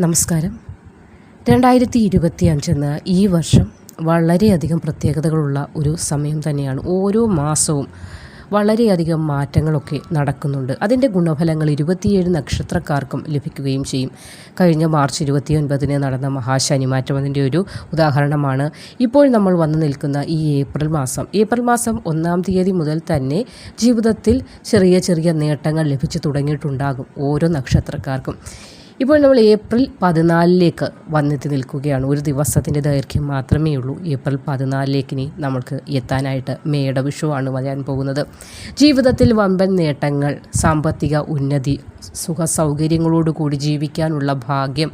നമസ്കാരം. 2025 എന്ന ഈ വർഷം വളരെയധികം പ്രത്യേകതകളുള്ള ഒരു സമയം തന്നെയാണ്. ഓരോ മാസവും വളരെയധികം മാറ്റങ്ങളൊക്കെ നടക്കുന്നുണ്ട്. അതിൻ്റെ ഗുണഫലങ്ങൾ 27 നക്ഷത്രക്കാർക്കും ലഭിക്കുകയും ചെയ്യും. കഴിഞ്ഞ മാർച്ച് 29 നടന്ന മഹാശനിമാറ്റം അതിൻ്റെ ഒരു ഉദാഹരണമാണ്. ഇപ്പോൾ നമ്മൾ വന്നു നിൽക്കുന്ന ഈ ഏപ്രിൽ മാസം 1-ാം തീയതി മുതൽ തന്നെ ജീവിതത്തിൽ ചെറിയ ചെറിയ നേട്ടങ്ങൾ ലഭിച്ചു തുടങ്ങിയിട്ടുണ്ടാകും ഓരോ നക്ഷത്രക്കാർക്കും. ഇപ്പോൾ നമ്മൾ ഏപ്രിൽ 14 വന്നെത്തി നിൽക്കുകയാണ്. ഒരു ദിവസത്തിൻ്റെ ദൈർഘ്യം മാത്രമേ ഉള്ളൂ. ഏപ്രിൽ 14 ഇനി നമ്മൾക്ക് എത്താനായിട്ട് മേടവിഷുവാണ് വരാൻ പോകുന്നത്. ജീവിതത്തിൽ വമ്പൻ നേട്ടങ്ങൾ, സാമ്പത്തിക ഉന്നതി, സുഖ സൗകര്യങ്ങളോടുകൂടി ജീവിക്കാനുള്ള ഭാഗ്യം,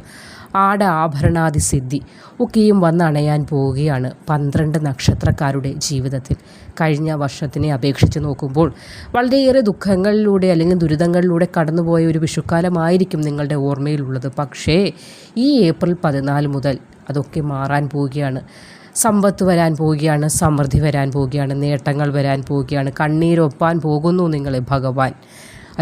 ആഭരണാദി സിദ്ധി ഒക്കെയും വന്നണയാൻ പോവുകയാണ് 12 നക്ഷത്രക്കാരുടെ ജീവിതത്തിൽ. കഴിഞ്ഞ വർഷത്തിനെ അപേക്ഷിച്ച് നോക്കുമ്പോൾ വളരെയേറെ ദുഃഖങ്ങളിലൂടെ അല്ലെങ്കിൽ ദുരിതങ്ങളിലൂടെ കടന്നുപോയ ഒരു വിഷുക്കാലമായിരിക്കും നിങ്ങളുടെ ഓർമ്മയിലുള്ളത്. പക്ഷേ ഈ ഏപ്രിൽ 14 മുതൽ അതൊക്കെ മാറാൻ പോവുകയാണ്. സമ്പത്ത് വരാൻ പോവുകയാണ്, സമൃദ്ധി വരാൻ പോവുകയാണ്, നേട്ടങ്ങൾ വരാൻ പോവുകയാണ്. കണ്ണീരൊപ്പാൻ പോകുന്നു നിങ്ങളെ ഭഗവാൻ.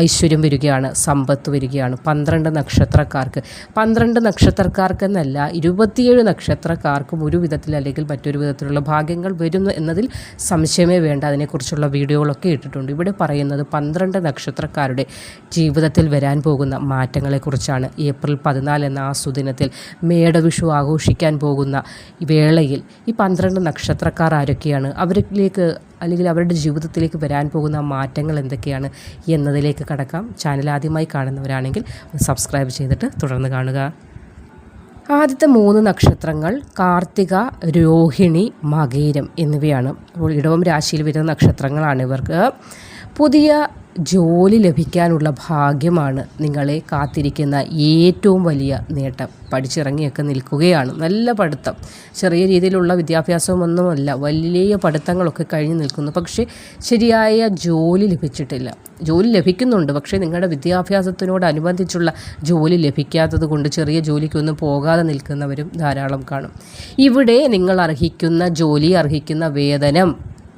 ഐശ്വര്യം വരികയാണ്, സമ്പത്ത് വരികയാണ് 12 നക്ഷത്രക്കാർക്ക്. 12 നക്ഷത്രക്കാർക്കെന്നല്ല, 27 നക്ഷത്രക്കാർക്കും ഒരു വിധത്തിൽ അല്ലെങ്കിൽ മറ്റൊരു വിധത്തിലുള്ള ഭാഗ്യങ്ങൾ വരുന്നു എന്നതിൽ സംശയമേ വേണ്ട. അതിനെക്കുറിച്ചുള്ള വീഡിയോകളൊക്കെ ഇട്ടിട്ടുണ്ട്. ഇവിടെ പറയുന്നത് 12 നക്ഷത്രക്കാരുടെ ജീവിതത്തിൽ വരാൻ പോകുന്ന മാറ്റങ്ങളെക്കുറിച്ചാണ്. ഏപ്രിൽ 14 എന്ന ആ സുദിനത്തിൽ മേടവിഷു ആഘോഷിക്കാൻ പോകുന്ന വേളയിൽ ഈ 12 നക്ഷത്രക്കാർ ആരൊക്കെയാണ്, അവരിലേക്ക് അല്ലെങ്കിൽ അവരുടെ ജീവിതത്തിലേക്ക് വരാൻ പോകുന്ന മാറ്റങ്ങൾ എന്തൊക്കെയാണ് എന്നതിലേക്ക് കടക്കാം. ചാനൽ ആദ്യമായി കാണുന്നവരാണെങ്കിൽ സബ്സ്ക്രൈബ് ചെയ്തിട്ട് തുടർന്ന് കാണുക. ആദ്യത്തെ 3 നക്ഷത്രങ്ങൾ കാർത്തിക, രോഹിണി, മകയിരം എന്നിവയാണ്. അപ്പോൾ ഇടവം രാശിയിൽ വരുന്ന നക്ഷത്രങ്ങളാണ് ഇവർക്ക്. പുതിയ ജോലി ലഭിക്കാനുള്ള ഭാഗ്യമാണ് നിങ്ങളെ കാത്തിരിക്കുന്ന ഏറ്റവും വലിയ നേട്ടം. പഠിച്ചിറങ്ങിയൊക്കെ നിൽക്കുകയാണ്. നല്ല പഠിത്തം, ചെറിയ രീതിയിലുള്ള വിദ്യാഭ്യാസമൊന്നുമല്ല, വലിയ പഠിത്തങ്ങളൊക്കെ കഴിഞ്ഞ് നിൽക്കുന്നു. പക്ഷേ ശരിയായ ജോലി ലഭിച്ചിട്ടില്ല. ജോലി ലഭിക്കുന്നുണ്ട്, പക്ഷേ നിങ്ങളുടെ വിദ്യാഭ്യാസത്തിനോടനുബന്ധിച്ചുള്ള ജോലി ലഭിക്കാത്തത് കൊണ്ട് ചെറിയ ജോലിക്കൊന്നും പോകാതെ നിൽക്കുന്നവരും ധാരാളം കാണും. ഇവിടെ നിങ്ങൾ അർഹിക്കുന്ന ജോലി, അർഹിക്കുന്ന വേതനം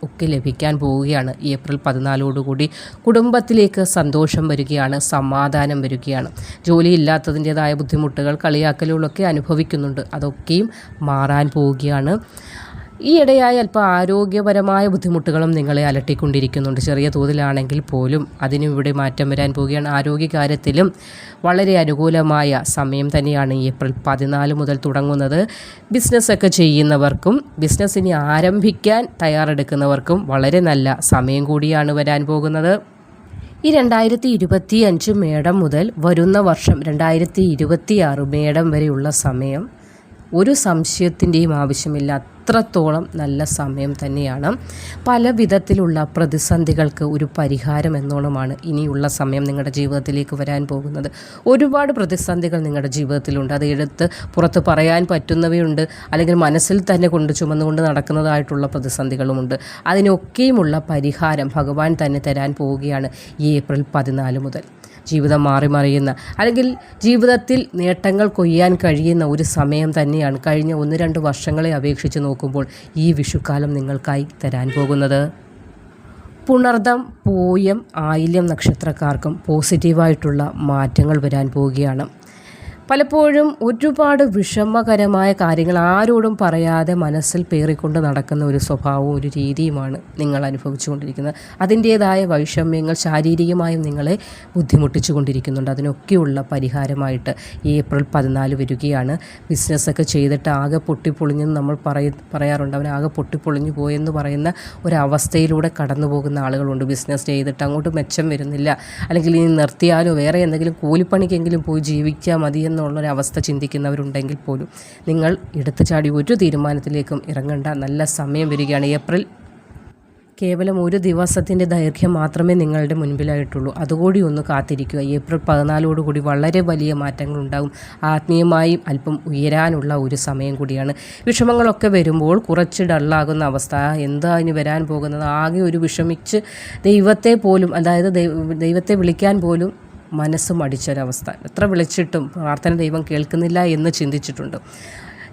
ഒക്കെ ലഭിക്കാൻ പോവുകയാണ്. ഏപ്രിൽ 14 കുടുംബത്തിലേക്ക് സന്തോഷം വരികയാണ്, സമാധാനം വരികയാണ്. ജോലിയില്ലാത്തതിൻ്റെതായ ബുദ്ധിമുട്ടുകൾ, കളിയാക്കലുകളൊക്കെ അനുഭവിക്കുന്നുണ്ട്. അതൊക്കെയും മാറാൻ പോവുകയാണ്. ഈ ഇടയായ അല്പം ആരോഗ്യപരമായ ബുദ്ധിമുട്ടുകളും നിങ്ങളെ അലട്ടിക്കൊണ്ടിരിക്കുന്നുണ്ട്. ചെറിയ തോതിലാണെങ്കിൽ പോലും അതിനും ഇവിടെ മാറ്റം വരാൻ പോവുകയാണ്. ആരോഗ്യകാര്യത്തിലും വളരെ അനുകൂലമായ സമയം തന്നെയാണ് ഏപ്രിൽ 14 മുതൽ തുടങ്ങുന്നത്. ബിസിനസ്സൊക്കെ ചെയ്യുന്നവർക്കും ബിസിനസ് ഇനി ആരംഭിക്കാൻ തയ്യാറെടുക്കുന്നവർക്കും വളരെ നല്ല സമയം കൂടിയാണ് വരാൻ പോകുന്നത്. ഈ 2025 മേടം മുതൽ വരുന്ന വർഷം 2026 മേടം വരെയുള്ള സമയം ഒരു സംശയത്തിൻ്റെയും ആവശ്യമില്ല. അത്രത്തോളം നല്ല സമയം തന്നെയാണ്. പല വിധത്തിലുള്ള പ്രതിസന്ധികൾക്ക് ഒരു പരിഹാരം എന്നോണമാണ് ഇനിയുള്ള സമയം നിങ്ങളുടെ ജീവിതത്തിലേക്ക് വരാൻ പോകുന്നത്. ഒരുപാട് പ്രതിസന്ധികൾ നിങ്ങളുടെ ജീവിതത്തിലുണ്ട്. അത് എടുത്ത് പുറത്ത് പറയാൻ പറ്റുന്നവയുണ്ട്, അല്ലെങ്കിൽ മനസ്സിൽ തന്നെ ചുമന്നുകൊണ്ട് നടക്കുന്നതായിട്ടുള്ള പ്രതിസന്ധികളുമുണ്ട്. അതിനൊക്കെയുമുള്ള പരിഹാരം ഭഗവാൻ തന്നെ തരാൻ പോവുകയാണ് ഈ ഏപ്രിൽ 14 മുതൽ. ജീവിതം മാറിമറിയുന്ന അല്ലെങ്കിൽ ജീവിതത്തിൽ നേട്ടങ്ങൾ കൊയ്യാൻ കഴിയുന്ന ഒരു സമയം തന്നെയാണ് കഴിഞ്ഞ 1-2 വർഷങ്ങളെ അപേക്ഷിച്ച് നോക്കുമ്പോൾ ഈ വിഷുക്കാലം നിങ്ങൾക്കായി തരാൻ പോകുന്നത്. പുണർദം, പൂയം, ആയില്യം നക്ഷത്രക്കാർക്കും പോസിറ്റീവായിട്ടുള്ള മാറ്റങ്ങൾ വരാൻ പോവുകയാണ്. പലപ്പോഴും ഒരുപാട് വിഷമകരമായ കാര്യങ്ങൾ ആരോടും പറയാതെ മനസ്സിൽ പേറിക്കൊണ്ട് നടക്കുന്ന ഒരു സ്വഭാവവും ഒരു രീതിയുമാണ് നിങ്ങൾ അനുഭവിച്ചു കൊണ്ടിരിക്കുന്നത്. അതിൻ്റേതായ വൈഷമ്യങ്ങൾ ശാരീരികമായും നിങ്ങളെ ബുദ്ധിമുട്ടിച്ചു കൊണ്ടിരിക്കുന്നുണ്ട്. അതിനൊക്കെയുള്ള പരിഹാരമായിട്ട് ഏപ്രിൽ 14 വരികയാണ്. ബിസിനസ്സൊക്കെ ചെയ്തിട്ട് ആകെ പൊട്ടിപ്പൊളിഞ്ഞെന്ന് നമ്മൾ പറയാറുണ്ട്. അവനാകെ പൊട്ടിപ്പൊളിഞ്ഞു പോയെന്ന് പറയുന്ന ഒരവസ്ഥയിലൂടെ കടന്നു പോകുന്ന ആളുകളുണ്ട്. ബിസിനസ് ചെയ്തിട്ട് അങ്ങോട്ട് മെച്ചം വരുന്നില്ല, അല്ലെങ്കിൽ ഇനി നിർത്തിയാലോ വേറെ എന്തെങ്കിലും കൂലിപ്പണിക്കെങ്കിലും പോയി ജീവിച്ചാൽ മതി എന്നുള്ളൊരവസ്ഥ ചിന്തിക്കുന്നവരുണ്ടെങ്കിൽ പോലും നിങ്ങൾ എടുത്തു ചാടി ഒരു തീരുമാനത്തിലേക്കും ഇറങ്ങേണ്ട നല്ല സമയം വരികയാണ്. ഏപ്രിൽ കേവലം ഒരു ദിവസത്തിൻ്റെ ദൈർഘ്യം മാത്രമേ നിങ്ങളുടെ മുൻപിലായിട്ടുള്ളൂ. അതുകൂടി ഒന്ന് കാത്തിരിക്കുക. ഏപ്രിൽ 14 വളരെ വലിയ മാറ്റങ്ങളുണ്ടാകും. ആത്മീയമായും അല്പം ഉയരാനുള്ള ഒരു സമയം കൂടിയാണ്. വിഷമങ്ങളൊക്കെ വരുമ്പോൾ കുറച്ച് ഡള്ളാകുന്ന അവസ്ഥ, എന്താ ഇനി വരാൻ പോകുന്നത്, ആകെ ഒരു വിഷമിച്ച് ദൈവത്തെ പോലും, അതായത് ദൈവത്തെ വിളിക്കാൻ പോലും മനസ്സ് മടിച്ചൊരവസ്ഥ. എത്ര വിളിച്ചിട്ടും പ്രാർത്ഥന ദൈവം കേൾക്കുന്നില്ല എന്ന് ചിന്തിച്ചിട്ടുണ്ട്.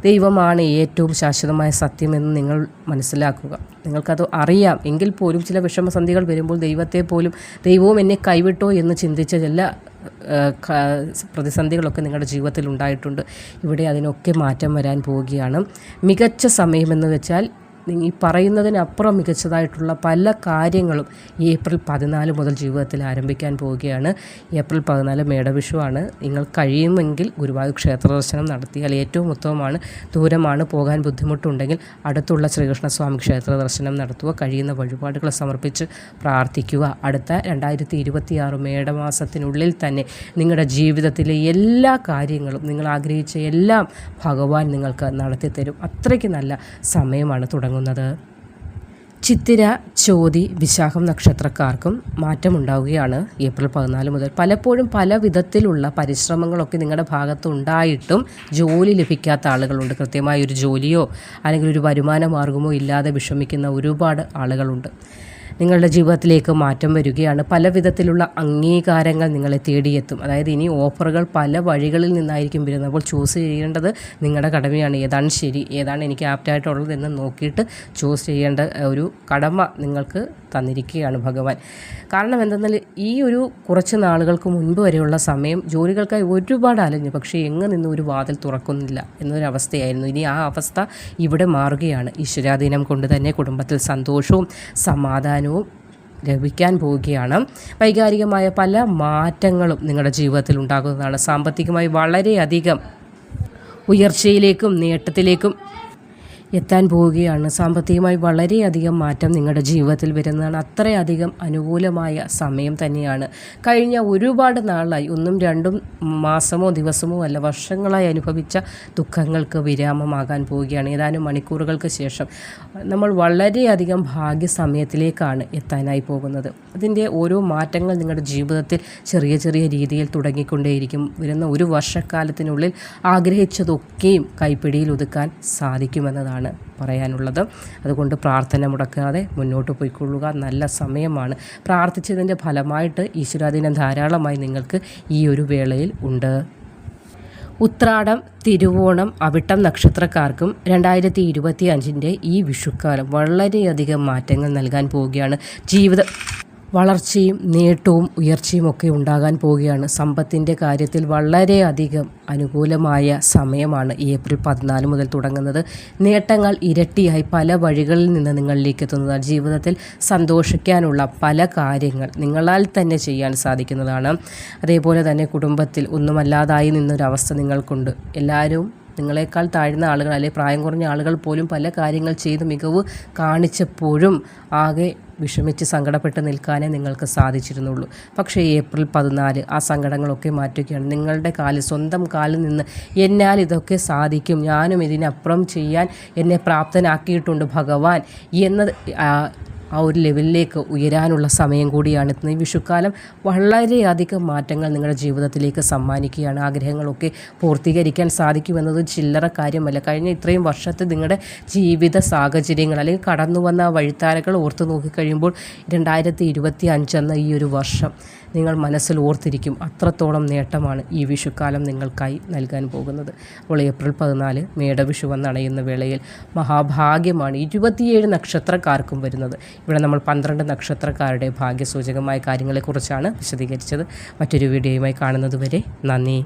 ദൈവമാണ് ഏറ്റവും ശാശ്വതമായ സത്യമെന്ന് നിങ്ങൾ മനസ്സിലാക്കുക. നിങ്ങൾക്കത് അറിയാം എങ്കിൽ പോലും ചില വിഷമസന്ധികൾ വരുമ്പോൾ ദൈവത്തെ പോലും, ദൈവവും എന്നെ കൈവിട്ടോ എന്ന് ചിന്തിച്ച ചില പ്രതിസന്ധികളൊക്കെ നിങ്ങളുടെ ജീവിതത്തിൽ ഉണ്ടായിട്ടുണ്ട്. ഇവിടെ അതിനൊക്കെ മാറ്റം വരാൻ പോവുകയാണ്. മികച്ച സമയമെന്ന് വെച്ചാൽ ഈ പറയുന്നതിനപ്പുറം മികച്ചതായിട്ടുള്ള പല കാര്യങ്ങളും ഏപ്രിൽ 14 മുതൽ ജീവിതത്തിൽ ആരംഭിക്കാൻ പോവുകയാണ്. ഏപ്രിൽ 14 മേടവിഷുവാണ്. നിങ്ങൾ കഴിയുമെങ്കിൽ ഗുരുവായൂർ ക്ഷേത്ര ദർശനം നടത്തിയാൽ ഏറ്റവും ഉത്തമമാണ്. ദൂരമാണ്, പോകാൻ ബുദ്ധിമുട്ടുണ്ടെങ്കിൽ അടുത്തുള്ള ശ്രീകൃഷ്ണസ്വാമി ക്ഷേത്ര ദർശനം നടത്തുക. കഴിയുന്ന വഴിപാടുകൾ സമർപ്പിച്ച് പ്രാർത്ഥിക്കുക. അടുത്ത 2026 മേടമാസത്തിനുള്ളിൽ തന്നെ നിങ്ങളുടെ ജീവിതത്തിലെ എല്ലാ കാര്യങ്ങളും നിങ്ങൾ ആഗ്രഹിച്ച എല്ലാം ഭഗവാൻ നിങ്ങൾക്ക് നടത്തിത്തരും. അത്രയ്ക്ക് നല്ല സമയമാണ് തുടങ്ങുന്നത്. ചിത്തിര, ചോതി, വിശാഖം നക്ഷത്രക്കാർക്കും മാറ്റമുണ്ടാവുകയാണ് ഏപ്രിൽ 14 മുതൽ. പലപ്പോഴും പല വിധത്തിലുള്ള പരിശ്രമങ്ങളൊക്കെ നിങ്ങളുടെ ഭാഗത്ത് ഉണ്ടായിട്ടും ജോലി ലഭിക്കാത്ത ആളുകളുണ്ട്. കൃത്യമായൊരു ജോലിയോ അല്ലെങ്കിൽ ഒരു വരുമാന മാർഗമോ ഇല്ലാതെ വിഷമിക്കുന്ന ഒരുപാട് ആളുകളുണ്ട്. നിങ്ങളുടെ ജീവിതത്തിലേക്ക് മാറ്റം വരികയാണ്. പല വിധത്തിലുള്ള അംഗീകാരങ്ങൾ നിങ്ങളെ തേടിയെത്തും. അതായത് ഇനി ഓഫറുകൾ പല വഴികളിൽ നിന്നായിരിക്കും വരുന്നത്. അപ്പോൾ ചൂസ് ചെയ്യേണ്ടത് നിങ്ങളുടെ കടമയാണ്. ഏതാണ് ശരി, ഏതാണ് എനിക്ക് ആപ്റ്റായിട്ടുള്ളത് എന്ന് നോക്കിയിട്ട് ചൂസ് ചെയ്യേണ്ട ഒരു കടമ നിങ്ങൾക്ക് തന്നിരിക്കുകയാണ് ഭഗവാൻ. കാരണം എന്തെന്നാൽ ഈ ഒരു കുറച്ച് നാളുകൾക്ക് മുൻപ് വരെയുള്ള സമയം ജോലികൾക്കായി ഒരുപാട് അലഞ്ഞു, പക്ഷേ എങ്ങ് നിന്ന് ഒരു വാതിൽ തുറക്കുന്നില്ല എന്നൊരവസ്ഥയായിരുന്നു. ഇനി ആ അവസ്ഥ ഇവിടെ മാറുകയാണ്. ഈശ്വരാധീനം കൊണ്ട് തന്നെ കുടുംബത്തിൽ സന്തോഷവും സമാധാനവും ലഭിക്കാൻ പോവുകയാണ്. വൈകാരികമായ പല മാറ്റങ്ങളും നിങ്ങളുടെ ജീവിതത്തിൽ ഉണ്ടാകുന്നതാണ്. സാമ്പത്തികമായി വളരെയധികം ഉയർച്ചയിലേക്കും നേട്ടത്തിലേക്കും എത്താൻ പോവുകയാണ്. സാമ്പത്തികമായി വളരെയധികം മാറ്റം നിങ്ങളുടെ ജീവിതത്തിൽ വരുന്നതാണ്. അത്രയധികം അനുകൂലമായ സമയം തന്നെയാണ്. കഴിഞ്ഞ ഒരുപാട് നാളായി, 1-2 മാസമോ ദിവസമോ അല്ല, വർഷങ്ങളായി അനുഭവിച്ച ദുഃഖങ്ങൾക്ക് വിരാമമാകാൻ പോവുകയാണ്. ഏതാനും മണിക്കൂറുകൾക്ക് ശേഷം നമ്മൾ വളരെയധികം ഭാഗ്യസമയത്തിലേക്കാണ് എത്താനായി പോകുന്നത്. അതിൻ്റെ ഓരോ മാറ്റങ്ങൾ നിങ്ങളുടെ ജീവിതത്തിൽ ചെറിയ ചെറിയ രീതിയിൽ തുടങ്ങിക്കൊണ്ടേയിരിക്കും. വരുന്ന ഒരു വർഷക്കാലത്തിനുള്ളിൽ ആഗ്രഹിച്ചതൊക്കെയും കൈപ്പിടിയിൽ ഒതുക്കാൻ സാധിക്കുമെന്നതാണ് പറയാനുള്ളത്. അതുകൊണ്ട് പ്രാർത്ഥന മുടക്കാതെ മുന്നോട്ട് പോയിക്കൊള്ളുക. നല്ല സമയമാണ്. പ്രാർത്ഥിച്ചതിൻ്റെ ഫലമായിട്ട് ഈശ്വരാധീനം ധാരാളമായി നിങ്ങൾക്ക് ഈ ഒരു വേളയിൽ ഉണ്ട്. ഉത്രാടം, തിരുവോണം, അവിട്ടം നക്ഷത്രക്കാർക്കും 2025 ഈ വിഷുക്കാലം വളരെയധികം മാറ്റങ്ങൾ നൽകാൻ പോവുകയാണ്. ജീവിത വളർച്ചയും നേട്ടവും ഉയർച്ചയും ഒക്കെ ഉണ്ടാകാൻ പോവുകയാണ്. സമ്പത്തിൻ്റെ കാര്യത്തിൽ വളരെയധികം അനുകൂലമായ സമയമാണ് ഏപ്രിൽ 14 മുതൽ തുടങ്ങുന്നത്. നേട്ടങ്ങൾ ഇരട്ടിയായി പല വഴികളിൽ നിന്ന് നിങ്ങളിലേക്ക് എത്തുന്നതാണ്. ജീവിതത്തിൽ സന്തോഷിക്കാനുള്ള പല കാര്യങ്ങൾ നിങ്ങളാൽ തന്നെ ചെയ്യാൻ സാധിക്കുന്നതാണ്. അതേപോലെ തന്നെ കുടുംബത്തിൽ ഒന്നുമല്ലാതായി നിന്നൊരവസ്ഥ നിങ്ങൾക്കുണ്ട്. എല്ലാവരും നിങ്ങളെക്കാൾ താഴ്ന്ന ആളുകൾ അല്ലെങ്കിൽ പ്രായം കുറഞ്ഞ ആളുകൾ പോലും പല കാര്യങ്ങൾ ചെയ്ത് മികവ് കാണിച്ചപ്പോഴും ആകെ വിഷമിച്ച് സങ്കടപ്പെട്ട് നിൽക്കാനേ നിങ്ങൾക്ക് സാധിച്ചിരുന്നുള്ളൂ. പക്ഷേ ഏപ്രിൽ 14 ആ സങ്കടങ്ങളൊക്കെ മാറ്റുകയാണ്. നിങ്ങളുടെ സ്വന്തം കാലിൽ നിന്ന് എന്നാൽ ഇതൊക്കെ സാധിക്കും, ഞാനും ഇതിനപ്പുറം ചെയ്യാൻ എന്നെ പ്രാപ്തനാക്കിയിട്ടുണ്ട് ഭഗവാൻ എന്നത് ആ ഒരു ലെവലിലേക്ക് ഉയരാനുള്ള സമയം കൂടിയാണ് എത്തുന്നത്. ഈ വിഷുക്കാലം വളരെയധികം മാറ്റങ്ങൾ നിങ്ങളുടെ ജീവിതത്തിലേക്ക് സമ്മാനിക്കുകയാണ്. ആഗ്രഹങ്ങളൊക്കെ പൂർത്തീകരിക്കാൻ സാധിക്കുമെന്നത് ചില്ലറ കാര്യമല്ല. കഴിഞ്ഞ ഇത്രയും വർഷത്തെ നിങ്ങളുടെ ജീവിത സാഹചര്യങ്ങൾ അല്ലെങ്കിൽ കടന്നു വന്ന വഴിത്താരകൾ ഓർത്തു നോക്കിക്കഴിയുമ്പോൾ 2025 എന്ന ഈ ഒരു വർഷം നിങ്ങൾ മനസ്സിൽ ഓർത്തിരിക്കും. അത്രത്തോളം നേട്ടമാണ് ഈ വിഷുക്കാലം നിങ്ങൾക്കായി നൽകാൻ പോകുന്നത്. അപ്പോൾ ഏപ്രിൽ 14 മേടവിഷു വന്നണയുന്ന വേളയിൽ മഹാഭാഗ്യമാണ് 27 നക്ഷത്രക്കാർക്കും വരുന്നത്. ഇവിടെ നമ്മൾ 12 നക്ഷത്രക്കാരുടെ ഭാഗ്യസൂചകമായ കാര്യങ്ങളെക്കുറിച്ചാണ് വിശദീകരിച്ചത്. മറ്റൊരു വീഡിയോയുമായി കാണുന്നത് വരെ നന്ദി.